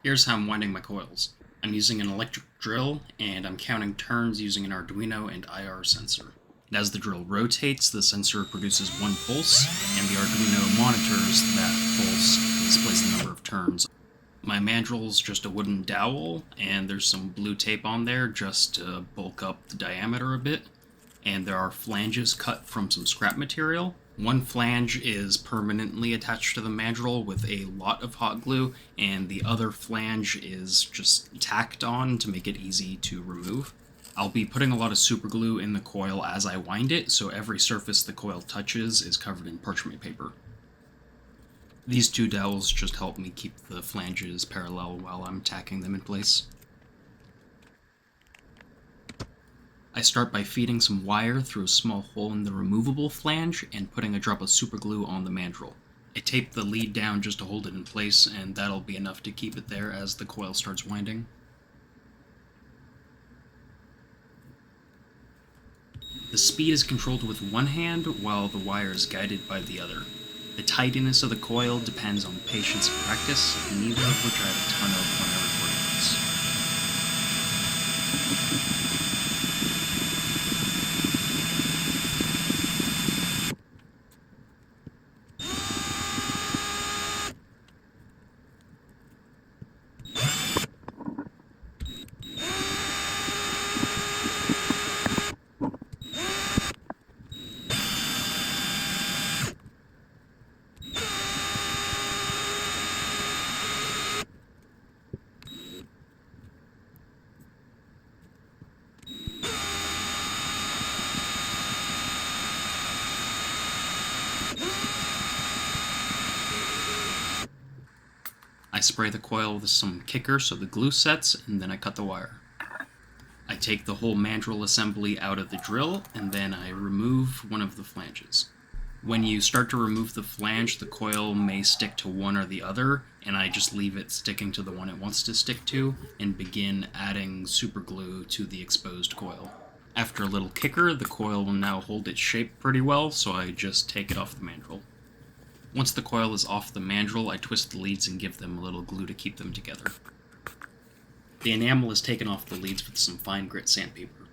Here's how I'm winding my coils. I'm using an electric drill, and I'm counting turns using an Arduino and IR sensor. And as the drill rotates, the sensor produces one pulse, and the Arduino monitors that pulse and displays the number of turns. My mandrel's just a wooden dowel, and there's some blue tape on there just to bulk up the diameter a bit. And there are flanges cut from some scrap material. One flange is permanently attached to the mandrel with a lot of hot glue, and the other flange is just tacked on to make it easy to remove. I'll be putting a lot of super glue in the coil as I wind it, so every surface the coil touches is covered in parchment paper. These two dowels just help me keep the flanges parallel while I'm tacking them in place. I start by feeding some wire through a small hole in the removable flange and putting a drop of superglue on the mandrel. I tape the lead down just to hold it in place, and that'll be enough to keep it there as the coil starts winding. The speed is controlled with one hand while the wire is guided by the other. The tidiness of the coil depends on patience and practice, neither of which I have a ton of when I record this. I spray the coil with some kicker so the glue sets, and then I cut the wire. I take the whole mandrel assembly out of the drill, and then I remove one of the flanges. When you start to remove the flange, the coil may stick to one or the other, and I just leave it sticking to the one it wants to stick to, and begin adding super glue to the exposed coil. After a little kicker, the coil will now hold its shape pretty well, so I just take it off the mandrel. Once the coil is off the mandrel, I twist the leads and give them a little glue to keep them together. The enamel is taken off the leads with some fine grit sandpaper.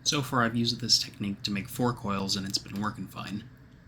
So far I've used this technique to make 4 coils and it's been working fine.